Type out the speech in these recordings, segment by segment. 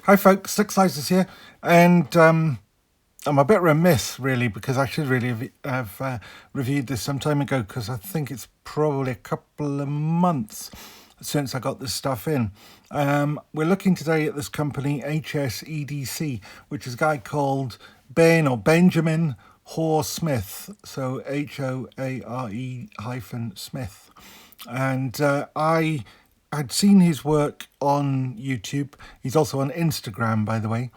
Hi folks, Six Slices here, and I'm a bit remiss really because I should really have reviewed this some time ago, because I think it's probably a couple of months since I got this stuff in. We're looking today at this company HSEDC, which is a guy called Benjamin Hoare-Smith, so Hoare-Smith, and I'd seen his work on YouTube. He's also on Instagram, by the way.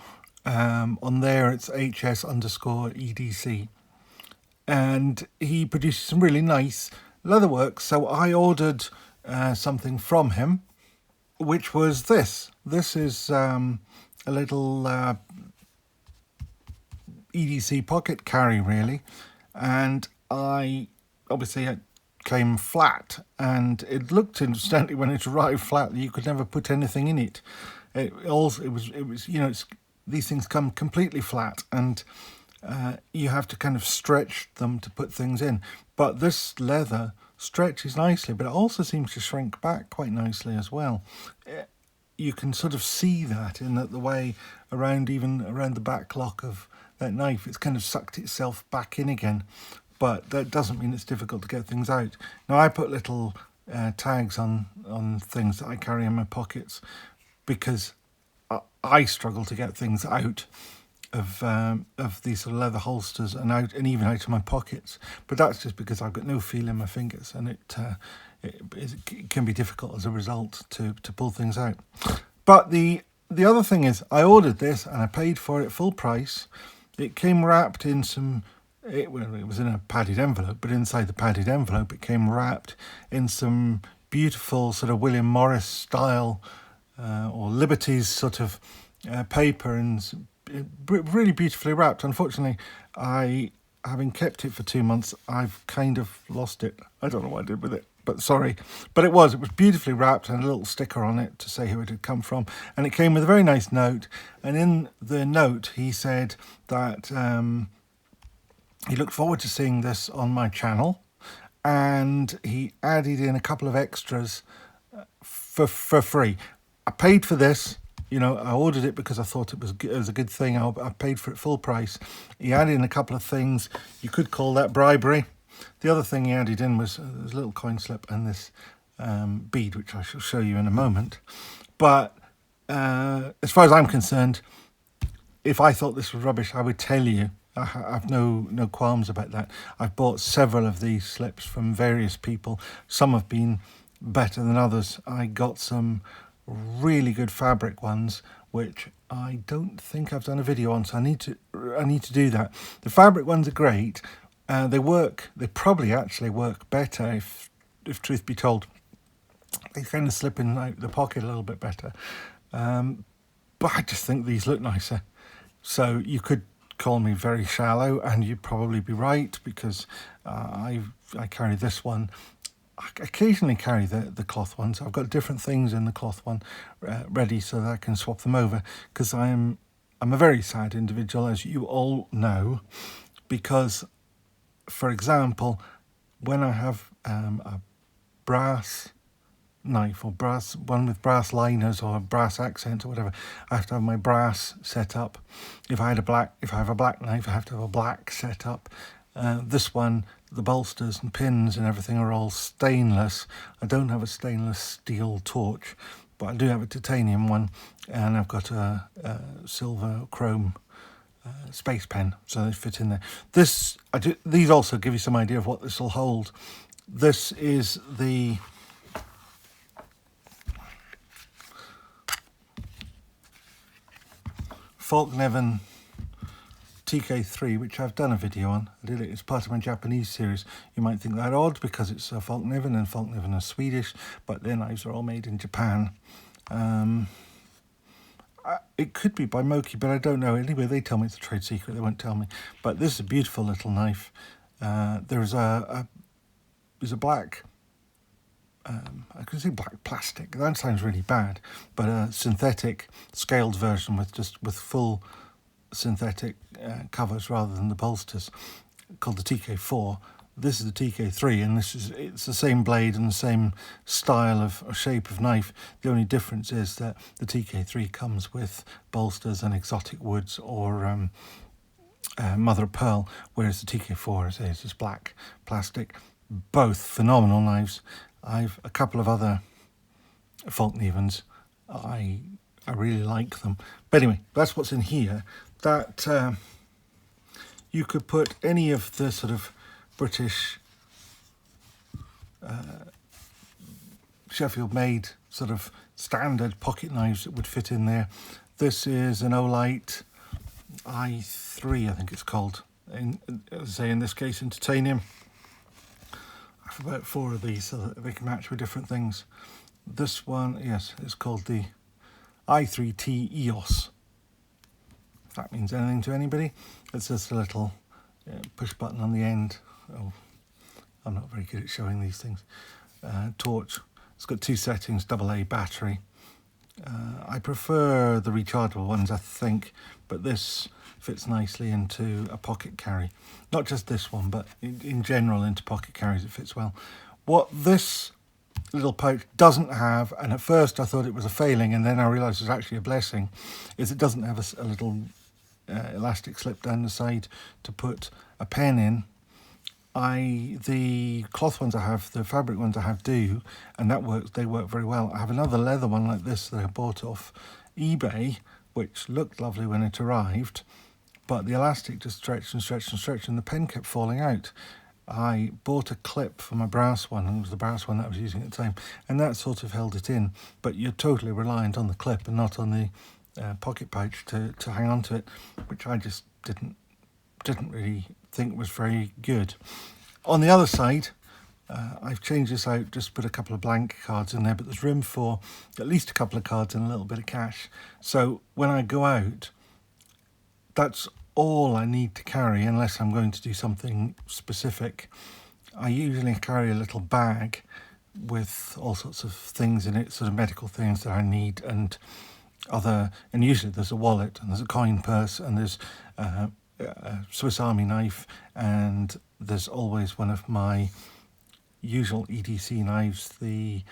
On there, it's HS_EDC. And he produces some really nice leather work. So I ordered something from him, which was this. This is a little EDC Pocket Carry, really. And it came flat, and it looked incidentally when it arrived flat that you could never put anything in it. These things come completely flat, and you have to kind of stretch them to put things in. But this leather stretches nicely, but it also seems to shrink back quite nicely as well. You can sort of see that in the way around the back lock of that knife, it's kind of sucked itself back in again. But that doesn't mean it's difficult to get things out. Now, I put little tags on things that I carry in my pockets, because I struggle to get things out of these sort of leather holsters and even out of my pockets. But that's just because I've got no feel in my fingers, and it can be difficult as a result to pull things out. But the other thing is, I ordered this and I paid for it full price. It came wrapped in some... It was in a padded envelope, but inside the padded envelope it came wrapped in some beautiful sort of William Morris style or Liberties sort of paper, and really beautifully wrapped. Unfortunately, having kept it for 2 months, I've kind of lost it. I don't know what I did with it, but sorry. But it was beautifully wrapped, and a little sticker on it to say who it had come from. And it came with a very nice note. And in the note, he said that... he looked forward to seeing this on my channel, and he added in a couple of extras for free. I paid for this, I ordered it because I thought it was a good thing. I paid for it full price. He added in a couple of things. You could call that bribery. The other thing he added in was a little coin slip and this bead, which I shall show you in a moment. But as far as I'm concerned, if I thought this was rubbish, I would tell you. I've no qualms about that. I've bought several of these slips from various people. Some have been better than others. I got some really good fabric ones, which I don't think I've done a video on, so I need to do that. The fabric ones are great. They probably actually work better, if truth be told. They kind of slip in the pocket a little bit better. But I just think these look nicer. So you could call me very shallow, and you'd probably be right, because I carry this one. I occasionally carry the cloth ones. I've got different things in the cloth one ready so that I can swap them over, because I'm a very sad individual, as you all know, because, for example, when I have a brass knife or one with brass liners or brass accents or whatever, I have to have my brass set up. If I have a black knife, I have to have a black set up. This one, the bolsters and pins and everything are all stainless. I don't have a stainless steel torch, but I do have a titanium one, and I've got a silver chrome space pen, so they fit in there. These also give you some idea of what this will hold. This is the Falkneven TK3, which I've done a video on. I did it as part of my Japanese series. You might think that odd because it's Falkneven, and Falkneven are Swedish, but their knives are all made in Japan. It could be by Moki, but I don't know. Anyway, they tell me it's a trade secret. They won't tell me. But this is a beautiful little knife. There's a black... I can say black plastic. That sounds really bad, but a synthetic scaled version with full synthetic covers rather than the bolsters, called the TK4. This is the TK3, and it's the same blade and the same style of shape of knife. The only difference is that the TK3 comes with bolsters and exotic woods or mother of pearl, whereas the TK4 is just black plastic. Both phenomenal knives. I've a couple of other Falknevens. I really like them. But anyway, that's what's in here. That you could put any of the sort of British Sheffield made sort of standard pocket knives that would fit in there. This is an Olight i3, I think it's called. As I say, in this case, in titanium. I have about 4 of these so that they can match with different things. This one, yes, it's called the i3T EOS. If that means anything to anybody. It's just a little push button on the end. Oh, I'm not very good at showing these things. Torch. It's got 2 settings, AA battery. I prefer the rechargeable ones, I think, but this fits nicely into a pocket carry. Not just this one, but in general into pocket carries it fits well. What this little pouch doesn't have, and at first I thought it was a failing, and then I realised it was actually a blessing, is it doesn't have a little elastic slip down the side to put a pen in. The cloth ones I have, the fabric ones I have do, and that works. They work very well. I have another leather one like this that I bought off eBay, which looked lovely when it arrived, but the elastic just stretched and stretched and stretched, and the pen kept falling out. I bought a clip for my brass one, and it was the brass one that I was using at the time, and that sort of held it in. But you're totally reliant on the clip and not on the pocket pouch to hang on to it, which I just didn't really think was very good. On the other side, I've changed this out, just put a couple of blank cards in there, but there's room for at least a couple of cards and a little bit of cash. So when I go out, that's all I need to carry unless I'm going to do something specific. I usually carry a little bag with all sorts of things in it, sort of medical things that I need, and usually there's a wallet and there's a coin purse and there's a Swiss Army knife, and there's always one of my usual EDC knives, the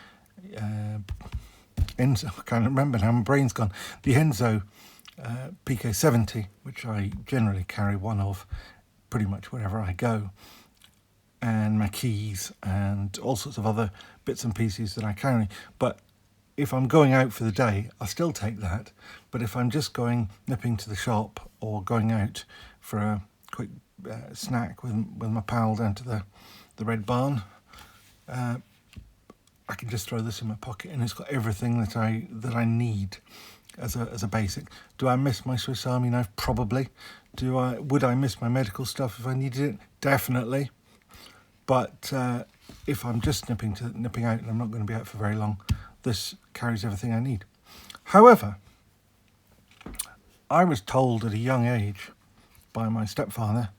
Enzo, I can't remember now, my brain's gone, the Enzo PK70, which I generally carry one of pretty much wherever I go, and my keys and all sorts of other bits and pieces that I carry. But if I'm going out for the day, I'll still take that. But if I'm just nipping to the shop or going out for a quick snack with my pal down to the Red Barn, I can just throw this in my pocket, and it's got everything that I need as a basic. Do I miss my Swiss Army knife? Probably. Would I miss my medical stuff if I needed it? Definitely. But if I'm just nipping out and I'm not going to be out for very long, this carries everything I need. However, I was told at a young age by my stepfather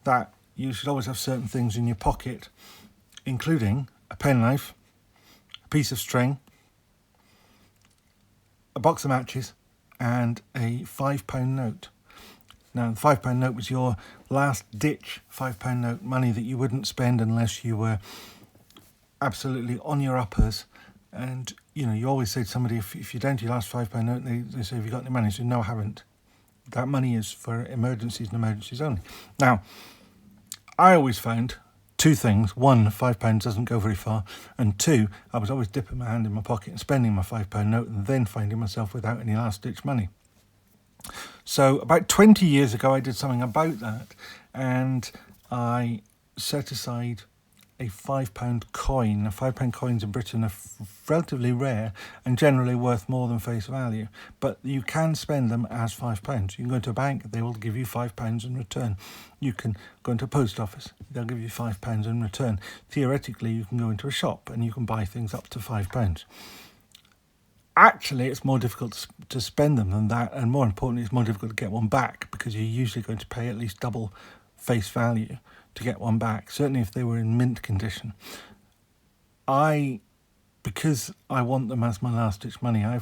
that you should always have certain things in your pocket, including a penknife, a piece of string, a box of matches, and a £5 note. Now, the £5 note was your last ditch £5 note, money that you wouldn't spend unless you were absolutely on your uppers. And you always say to somebody, if you're down to your last £5 note, they say, have you got any money? I say, no, I haven't. That money is for emergencies and emergencies only. Now, I always found 2 things. 1, £5 doesn't go very far. And 2, I was always dipping my hand in my pocket and spending my £5 note and then finding myself without any last-ditch money. So about 20 years ago, I did something about that, and I set aside a £5 coin. Now, £5 coins in Britain are relatively rare and generally worth more than face value, but you can spend them as £5. You can go to a bank, they will give you £5 in return. You can go into a post office, they'll give you £5 in return. Theoretically, you can go into a shop and you can buy things up to £5. Actually, it's more difficult to spend them than that, and more importantly, it's more difficult to get one back, because you're usually going to pay at least double face value to get one back, certainly if they were in mint condition. Because I want them as my last ditch money, I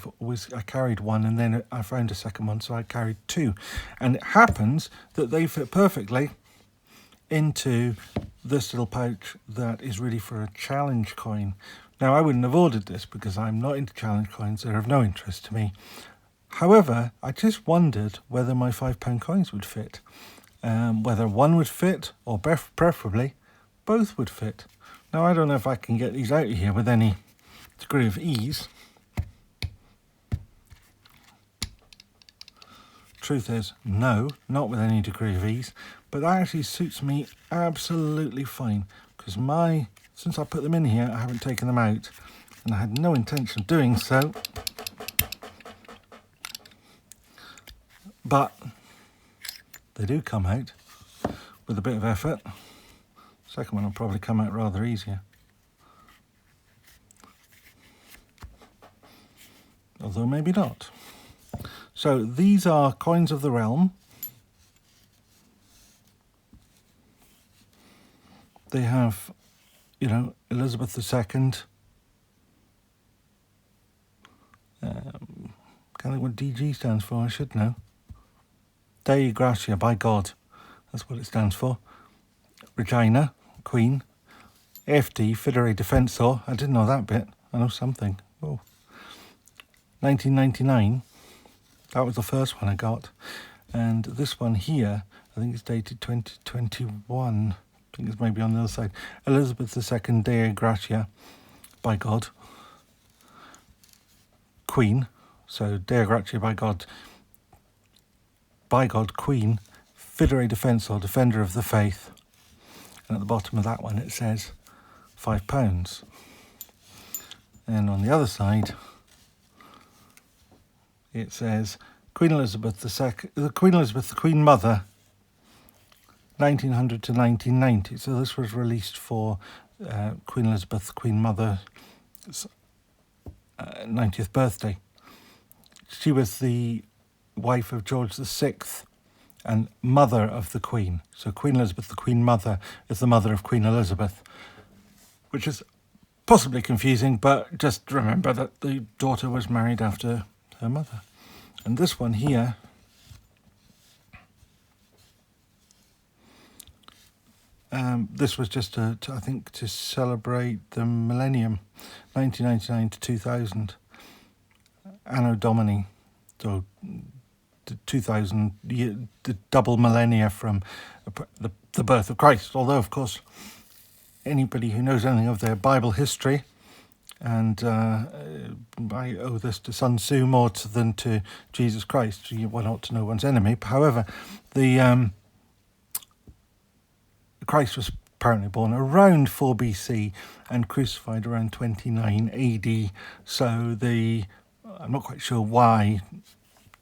carried one, and then I found a second one, so I carried 2. And it happens that they fit perfectly into this little pouch that is really for a challenge coin. Now, I wouldn't have ordered this because I'm not into challenge coins. They're of no interest to me. However, I just wondered whether my £5 coins would fit. Whether one would fit, or preferably both would fit. Now, I don't know if I can get these out of here with any degree of ease. Truth is, no, not with any degree of ease, but that actually suits me absolutely fine, because since I put them in here, I haven't taken them out, and I had no intention of doing so, but they do come out with a bit of effort. Second one will probably come out rather easier, although maybe not. So these are coins of the realm. They have, Elizabeth II. Can't think what DG stands for, I should know. Dei Gratia, by God. That's what it stands for. Regina, Queen. FD, Fidere Defensor. I didn't know that bit. I know something. Oh. 1999. That was the first one I got. And this one here, I think it's dated 2021. I think it's maybe on the other side. Elizabeth II, Dei Gratia, by God. Queen. So Dei Gratia, by God, Queen. Fidere Defensor, Defender of the Faith. And at the bottom of that one it says £5. And on the other side, it says Queen Elizabeth II, the Queen Mother, 1900 to 1990. So this was released for Queen Elizabeth, the Queen Mother's 90th birthday. She was the wife of George VI and mother of the Queen. So Queen Elizabeth, the Queen Mother, is the mother of Queen Elizabeth, which is possibly confusing, but just remember that the daughter was married after her mother. And this one here, this was just I think to celebrate the millennium, 1999 to 2000, Anno Domini, so the 2000 year, the double millennia from the birth of Christ. Although, of course, anybody who knows anything of their Bible history, and I owe this to Sun Tzu more than to Jesus Christ. One ought to know one's enemy. However, the Christ was apparently born around 4 BC and crucified around 29 AD. So I'm not quite sure why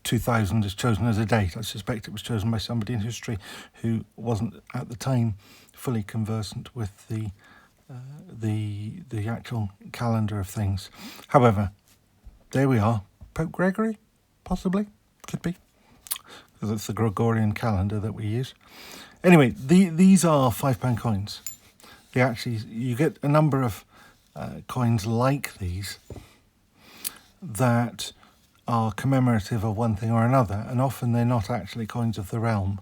2000 is chosen as a date. I suspect it was chosen by somebody in history who wasn't at the time fully conversant with the actual calendar of things. However, there we are. Pope Gregory, possibly, could be, because it's the Gregorian calendar that we use. Anyway, these are £5 coins. You get a number of coins like these that are commemorative of one thing or another, and often they're not actually coins of the realm,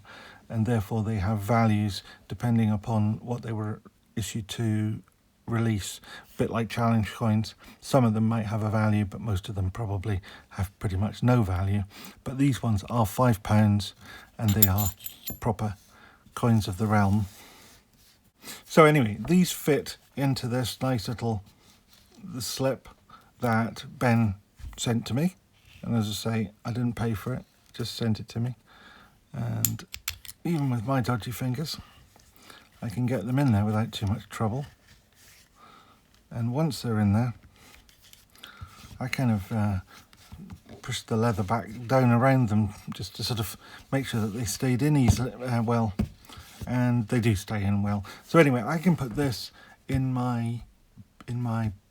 and therefore they have values depending upon what they were issued to release. A bit like challenge coins. Some of them might have a value, but most of them probably have pretty much no value. But these ones are £5, and they are proper coins of the realm. So anyway, these fit into this nice little slip that Ben sent to me. And as I say, I didn't pay for it, just sent it to me. And even with my dodgy fingers, I can get them in there without too much trouble. And once they're in there, I kind of push the leather back down around them just to sort of make sure that they stayed in easily, well. And they do stay in well. So anyway, I can put this in my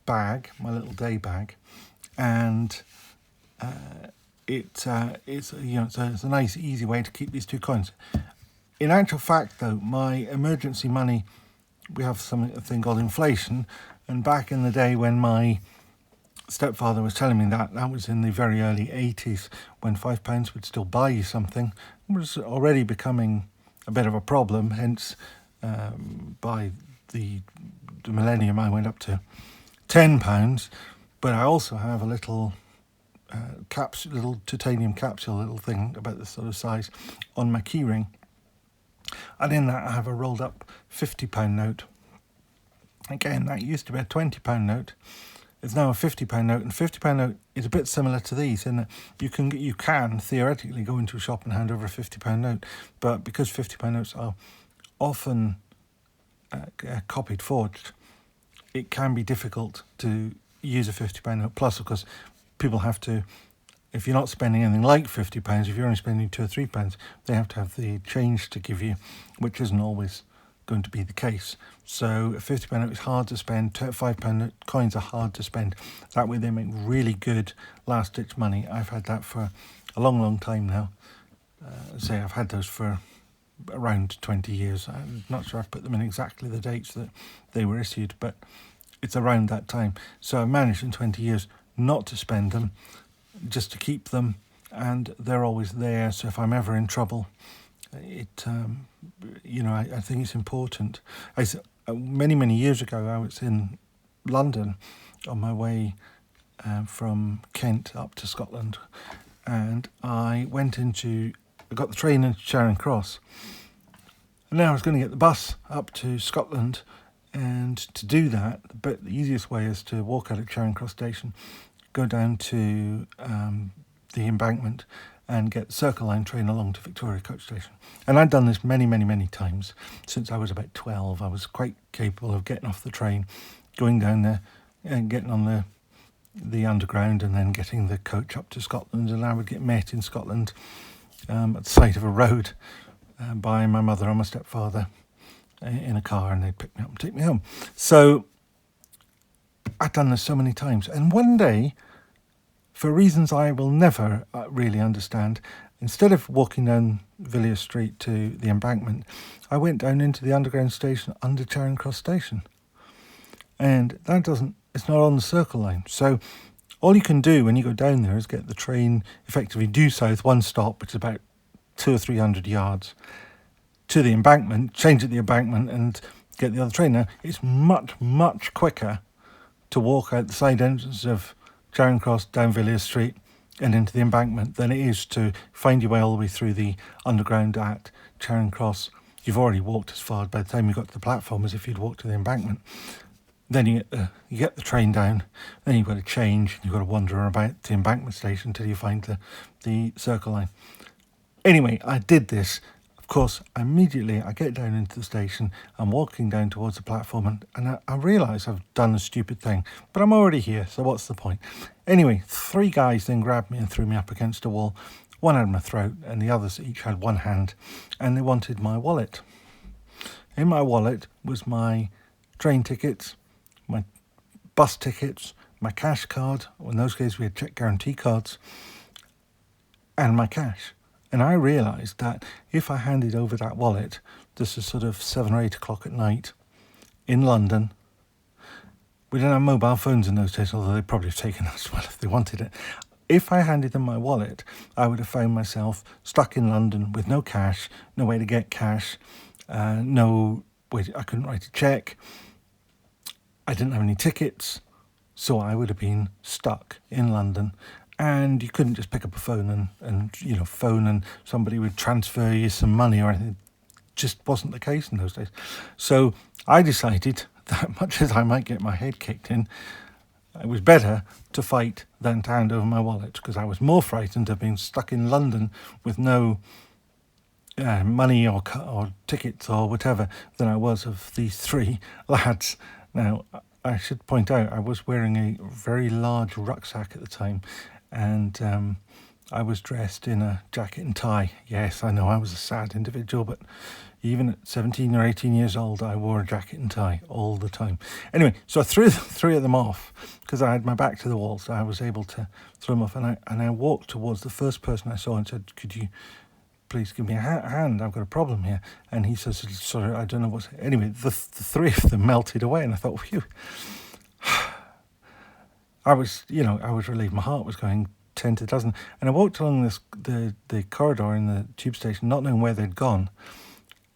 bag, my little day bag, and it's a nice, easy way to keep these two coins. In actual fact, though, my emergency money, we have a thing called inflation, and back in the day when my stepfather was telling me that was in the very early 80s, when £5 would still buy you something. It was already becoming a bit of a problem, hence by the millennium I went up to £10, but I also have a little little titanium capsule, little thing about this sort of size on my keyring, and in that I have a rolled up £50 note. Again, that used to be a £20 note. It's now a £50 note, and £50 note is a bit similar to these in that you can theoretically go into a shop and hand over a £50 note, but because £50 notes are often copied forged, it can be difficult to use a £50 note. Plus, of course, people have to, if you're not spending anything like £50, if you're only spending £2 or £3, they have to have the change to give you, which isn't always going to be the case. So a £50 note is hard to spend. £5 coins are hard to spend. That way they make really good last-ditch money. I've had that for a long time now. I've had those for around 20 years. I'm not sure I've put them in exactly the dates that they were issued, but it's around that time. So I've managed in 20 years not to spend them, just to keep them, and they're always there. So if I'm ever in trouble, I think it's important. Many years ago, I was in London on my way from Kent up to Scotland, and I got the train into Charing Cross, and then I was going to get the bus up to Scotland. And to do that, the easiest way is to walk out of Charing Cross station, go down to the embankment, and get the Circle Line train along to Victoria Coach Station. And I'd done this many times since I was about 12. I was quite capable of getting off the train, going down there and getting on the underground, and then getting the coach up to Scotland. And I would get met in Scotland at the side of a road by my mother and my stepfather in a car, and they'd pick me up and take me home. So I'd done this so many times. And one day, for reasons I will never really understand, instead of walking down Villiers Street to the embankment, I went down into the underground station under Charing Cross Station. And it's not on the Circle Line. So all you can do when you go down there is get the train effectively due south, one stop, which is about 200 or 300 yards, to the embankment, change at the embankment, and get the other train. Now, it's much quicker to walk out the side entrance of Charing Cross, down Villiers Street, and into the embankment than it is to find your way all the way through the underground at Charing Cross. You've already walked as far by the time you got to the platform as if you'd walked to the embankment. Then you get the train down, then you've got to change, you've got to wander about the embankment station until you find the Circle Line. Anyway, I did this. Of course, immediately I get down into the station, I'm walking down towards the platform, and I realise I've done a stupid thing, but I'm already here, so what's the point? Anyway, 3 guys then grabbed me and threw me up against a wall. One had my throat, and the others each had one hand, and they wanted my wallet. In my wallet was my train tickets, my bus tickets, my cash card, in those cases we had check guarantee cards, and my cash. And I realised that if I handed over that wallet, this is sort of 7 or 8 o'clock at night in London. We didn't have mobile phones in those days, although they'd probably have taken us well if they wanted it. If I handed them my wallet, I would have found myself stuck in London with no cash, no way to get cash, no way I couldn't write a cheque. I didn't have any tickets, so I would have been stuck in London. And you couldn't just pick up a phone and phone and somebody would transfer you some money or anything. It just wasn't the case in those days. So I decided that much as I might get my head kicked in, it was better to fight than to hand over my wallet, because I was more frightened of being stuck in London with no money or tickets or whatever than I was of these 3 lads. Now, I should point out I was wearing a very large rucksack at the time, and I was dressed in a jacket and tie. Yes, I know I was a sad individual, but even at 17 or 18 years old, I wore a jacket and tie all the time. Anyway, so I threw 3 of them off because I had my back to the wall, so I was able to throw them off. And I walked towards the first person I saw and said, "Could you please give me a hand? I've got a problem here." And he says, "Sorry, I don't know what's..." Anyway, the 3 of them melted away, and I thought, phew. I was relieved. My heart was going 10 to the dozen. And I walked along the corridor in the tube station, not knowing where they'd gone.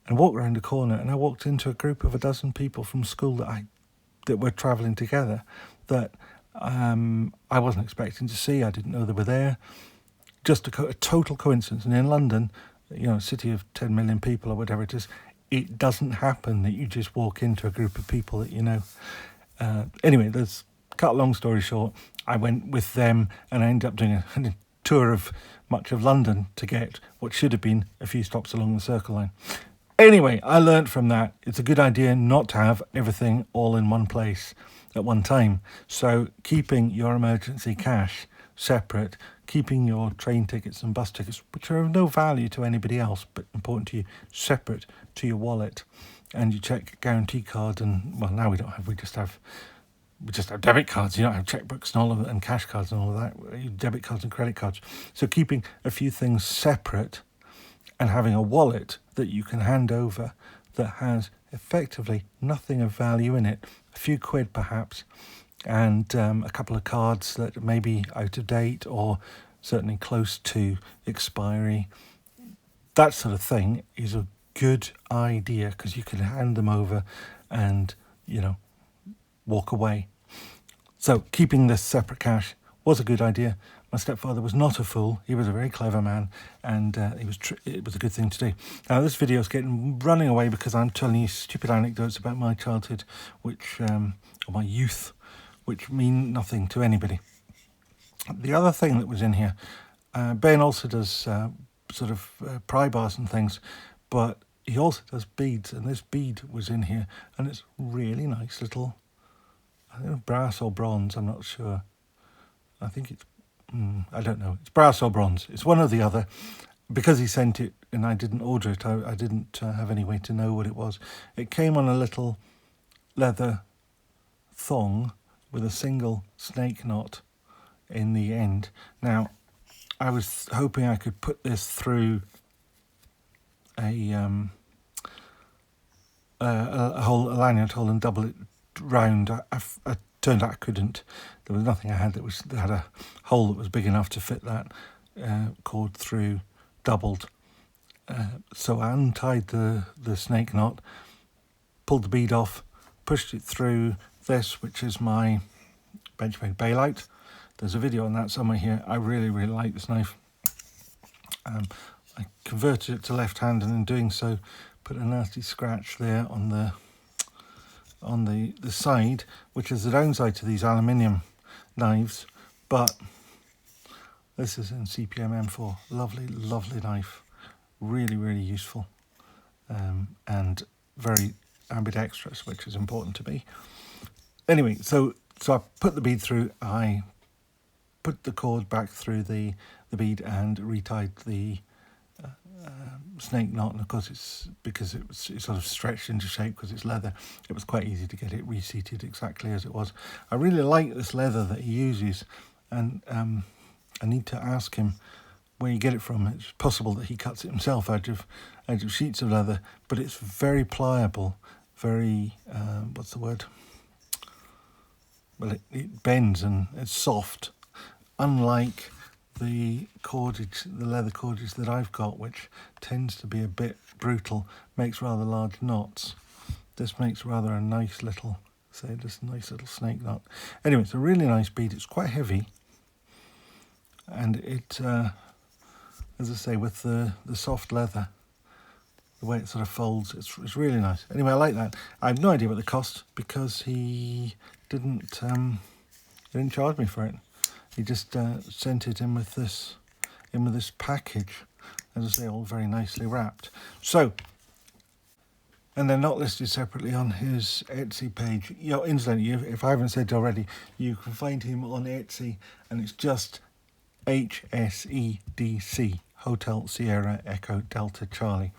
and walked around the corner, and I walked into a group of a dozen people from school that were travelling together that I wasn't expecting to see. I didn't know they were there. Just a total coincidence. And in London, you know, a city of 10 million people or whatever it is, it doesn't happen that you just walk into a group of people that you know. Anyway, cut a long story short, I went with them and I ended up doing a tour of much of London to get what should have been a few stops along the Circle Line. Anyway, I learnt from that it's a good idea not to have everything all in one place at one time. So keeping your emergency cash separate, keeping your train tickets and bus tickets, which are of no value to anybody else but important to you, separate to your wallet. And you check guarantee card, and well, now we don't have, we just have debit cards. You don't have checkbooks and all of it, and cash cards and all of that, debit cards and credit cards. So keeping a few things separate and having a wallet that you can hand over that has effectively nothing of value in it, a few quid perhaps, and a couple of cards that may be out of date or certainly close to expiry. That sort of thing is a good idea because you can hand them over and, you know, walk away. So keeping this separate cash was a good idea. My stepfather was not a fool. He was a very clever man, and it was a good thing to do. Now this video is running away because I'm telling you stupid anecdotes about my childhood, which or my youth, which mean nothing to anybody. The other thing that was in here, Ben also does sort of pry bars and things, but he also does beads, and this bead was in here, and it's really nice little, I don't know, brass or bronze, I'm not sure. I think it's, I don't know, it's brass or bronze. It's one or the other. Because he sent it and I didn't order it, I didn't have any way to know what it was. It came on a little leather thong with a single snake knot in the end. Now, I was hoping I could put this through a lanyard hole and double it round. I turned out I couldn't. There was nothing I had that had a hole that was big enough to fit that cord through doubled. So I untied the snake knot, pulled the bead off, pushed it through this, which is my Benchmade Baylite. There's a video on that somewhere here. I really, really like this knife. I converted it to left hand, and in doing so, put a nasty scratch there on the side, which is the downside to these aluminium knives, but this is in CPM M4. Lovely, lovely knife. Really, really useful, and very ambidextrous, which is important to me. Anyway, so I put the bead through, I put the cord back through the bead and retied the snake knot, and of course it's sort of stretched into shape because it's leather. It was quite easy to get it reseated exactly as it was. I really like this leather that he uses, and I need to ask him where you get it from. It's possible that he cuts it himself out of sheets of leather, but it's very pliable, very what's the word? Well, it bends and it's soft, unlike the cordage, the leather cordage that I've got, which tends to be a bit brutal, makes rather large knots. This makes rather a nice little, nice little snake knot. Anyway, it's a really nice bead. It's quite heavy, and it, as I say, with the soft leather, the way it sort of folds, it's really nice. Anyway, I like that. I have no idea what the cost because he didn't charge me for it. He just sent it in with this package, as I say, all very nicely wrapped. So, and they're not listed separately on his Etsy page. You know, incidentally, if I haven't said it already, you can find him on Etsy, and it's just HSEDC, Hotel Sierra Echo Delta Charlie,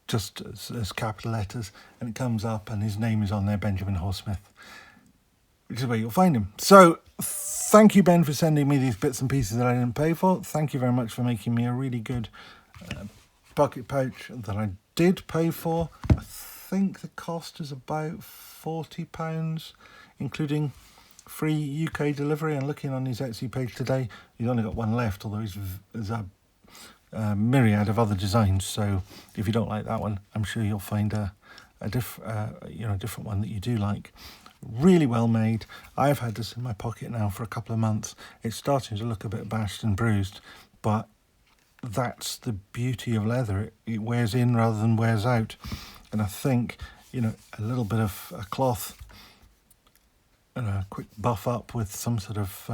just as capital letters, and it comes up, and his name is on there, Benjamin Hoare-Smith, which is where you'll find him. So, thank you, Ben, for sending me these bits and pieces that I didn't pay for. Thank you very much for making me a really good pocket pouch that I did pay for. I think the cost is about £40, including free UK delivery. And looking on his Etsy page today, he's only got one left, although he's myriad of other designs. So if you don't like that one, I'm sure you'll find a different one that you do like. Really well made. I've had this in my pocket now for a couple of months. It's starting to look a bit bashed and bruised, but that's the beauty of leather. It wears in rather than wears out. And I think, a little bit of a cloth and a quick buff up with some sort of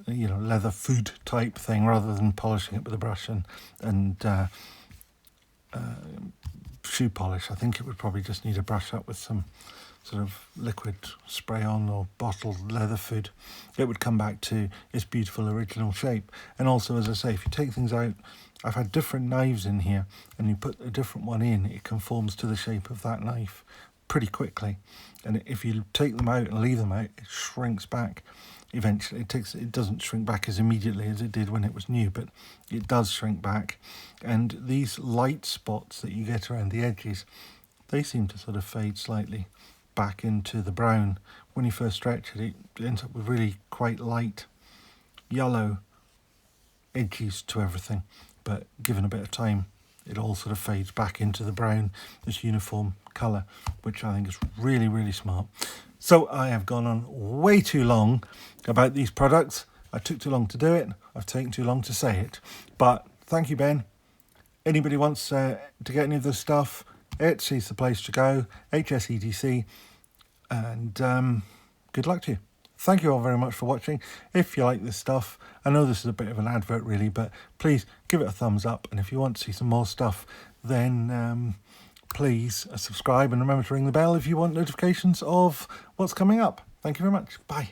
leather food type thing, rather than polishing it with a brush and shoe polish. I think it would probably just need a brush up with some sort of liquid spray on or bottled leather food. It would come back to its beautiful original shape. And also, as I say, if you take things out, I've had different knives in here, and you put a different one in, it conforms to the shape of that knife pretty quickly. And if you take them out and leave them out, it shrinks back eventually. It doesn't shrink back as immediately as it did when it was new, but it does shrink back. And these light spots that you get around the edges, they seem to sort of fade slightly back into the brown. When you first stretch it, it ends up with really quite light yellow edges to everything, but given a bit of time, it all sort of fades back into the brown, this uniform colour, which I think is really, really smart. So I have gone on way too long about these products. I took too long to do it. I've taken too long to say it. But thank you, Ben. Anybody wants to get any of this stuff, Etsy's the place to go, HSEDC, and good luck to you. Thank you all very much for watching. If you like this stuff, I know this is a bit of an advert really, but please give it a thumbs up. And if you want to see some more stuff, then please subscribe and remember to ring the bell if you want notifications of what's coming up. Thank you very much. Bye.